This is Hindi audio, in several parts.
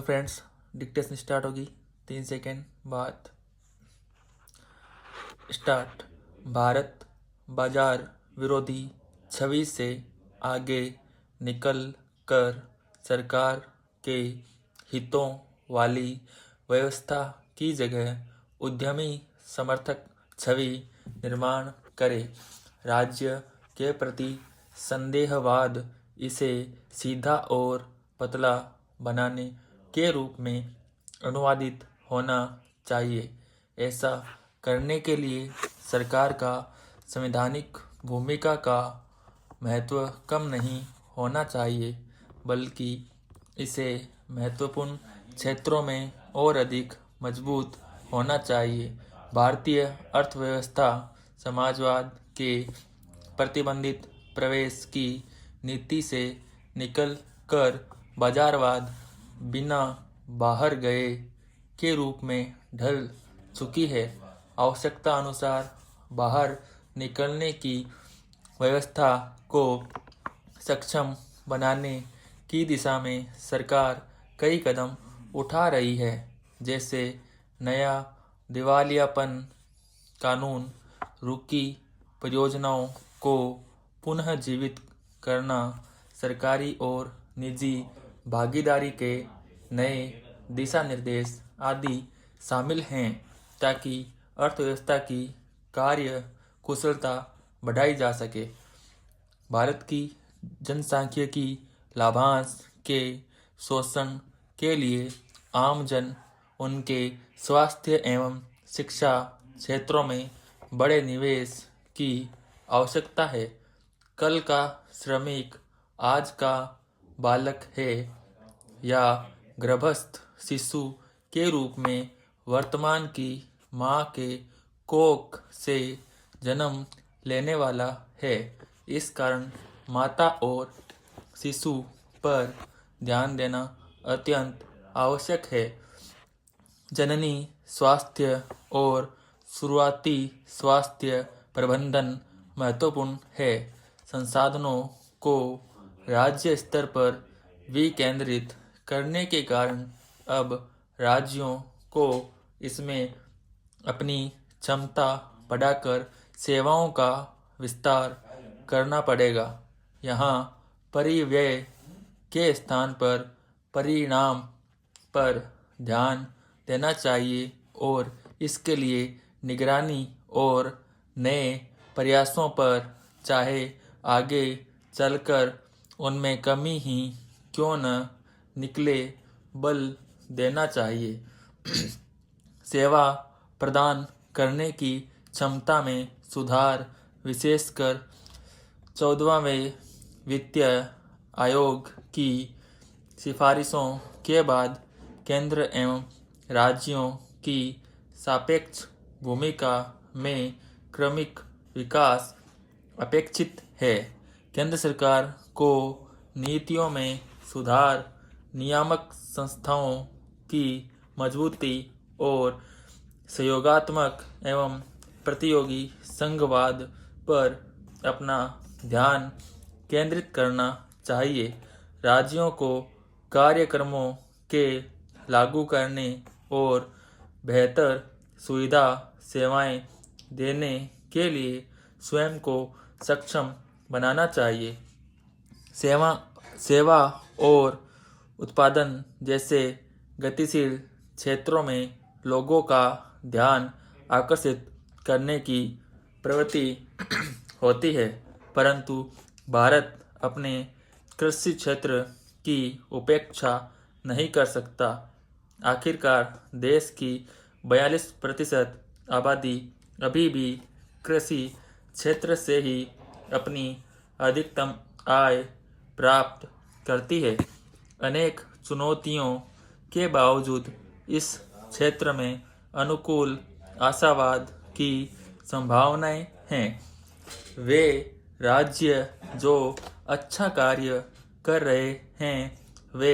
फ्रेंड्स, डिक्टेशन स्टार्ट होगी 3 सेकेंड बाद। स्टार्ट। भारत बाजार विरोधी छवि से आगे निकल कर सरकार के हितों वाली व्यवस्था की जगह उद्यमी समर्थक छवि निर्माण करे। राज्य के प्रति संदेहवाद इसे सीधा और पतला बनाने के रूप में अनुवादित होना चाहिए। ऐसा करने के लिए सरकार का संवैधानिक भूमिका का महत्व कम नहीं होना चाहिए, बल्कि इसे महत्वपूर्ण क्षेत्रों में और अधिक मजबूत होना चाहिए। भारतीय अर्थव्यवस्था समाजवाद के प्रतिबंधित प्रवेश की नीति से निकल कर बाजारवाद बिना बाहर गए के रूप में ढल चुकी है। आवश्यकता अनुसार बाहर निकलने की व्यवस्था को सक्षम बनाने की दिशा में सरकार कई कदम उठा रही है, जैसे नया दिवालियापन कानून, रुकी परियोजनाओं को पुनः जीवित करना, सरकारी और निजी भागीदारी के नए दिशा निर्देश आदि शामिल हैं, ताकि अर्थव्यवस्था की कार्य कुशलता बढ़ाई जा सके। भारत की जनसांख्यिकी लाभांश के शोषण के लिए आमजन उनके स्वास्थ्य एवं शिक्षा क्षेत्रों में बड़े निवेश की आवश्यकता है। कल का श्रमिक आज का बालक है या गर्भस्थ शिशु के रूप में वर्तमान की माँ के कोख से जन्म लेने वाला है। इस कारण माता और शिशु पर ध्यान देना अत्यंत आवश्यक है। जननी स्वास्थ्य और शुरुआती स्वास्थ्य प्रबंधन महत्वपूर्ण है। संसाधनों को राज्य स्तर पर विकेंद्रित करने के कारण अब राज्यों को इसमें अपनी क्षमता बढ़ाकर सेवाओं का विस्तार करना पड़ेगा। यहाँ परिव्यय के स्थान पर परिणाम पर ध्यान देना चाहिए और इसके लिए निगरानी और नए प्रयासों पर चाहे आगे चलकर उनमें कमी ही क्यों न निकले बल देना चाहिए। सेवा प्रदान करने की क्षमता में सुधार, विशेषकर 14वें वित्तीय आयोग की सिफारिशों के बाद केंद्र एवं राज्यों की सापेक्ष भूमिका में क्रमिक विकास अपेक्षित है। केंद्र सरकार को नीतियों में सुधार, नियामक संस्थाओं की मजबूती और सहयोगात्मक एवं प्रतियोगी संघवाद पर अपना ध्यान केंद्रित करना चाहिए। राज्यों को कार्यक्रमों के लागू करने और बेहतर सुविधा सेवाएं देने के लिए स्वयं को सक्षम बनाना चाहिए। सेवा और उत्पादन जैसे गतिशील क्षेत्रों में लोगों का ध्यान आकर्षित करने की प्रवृत्ति होती है, परंतु भारत अपने कृषि क्षेत्र की उपेक्षा नहीं कर सकता। आखिरकार देश की 42% आबादी अभी भी कृषि क्षेत्र से ही अपनी अधिकतम आय प्राप्त करती है। अनेक चुनौतियों के बावजूद इस क्षेत्र में अनुकूल आशावाद की संभावनाएं हैं। वे राज्य जो अच्छा कार्य कर रहे हैं, वे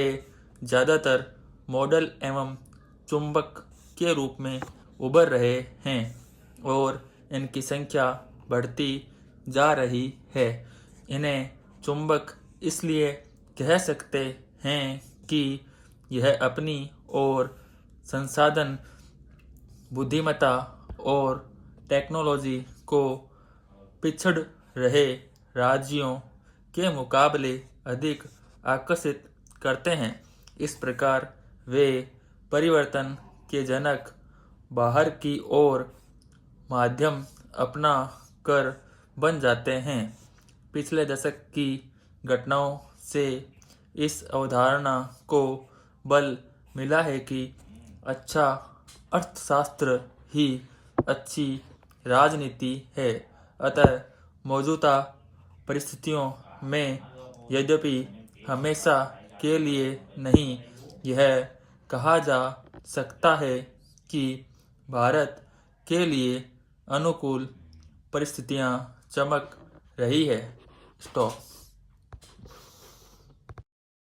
ज़्यादातर मॉडल एवं चुंबक के रूप में उभर रहे हैं और इनकी संख्या बढ़ती जा रही है। इन्हें चुंबक इसलिए कह सकते हैं कि यह अपनी और संसाधन, बुद्धिमत्ता और टेक्नोलॉजी को पिछड़ रहे राज्यों के मुकाबले अधिक आकर्षित करते हैं। इस प्रकार वे परिवर्तन के जनक बाहर की ओर माध्यम अपना कर बन जाते हैं। पिछले दशक की घटनाओं से इस अवधारणा को बल मिला है कि अच्छा अर्थशास्त्र ही अच्छी राजनीति है। अतः मौजूदा परिस्थितियों में, यद्यपि हमेशा के लिए नहीं, यह कहा जा सकता है कि भारत के लिए अनुकूल परिस्थितियां चमक रही है। स्टॉप।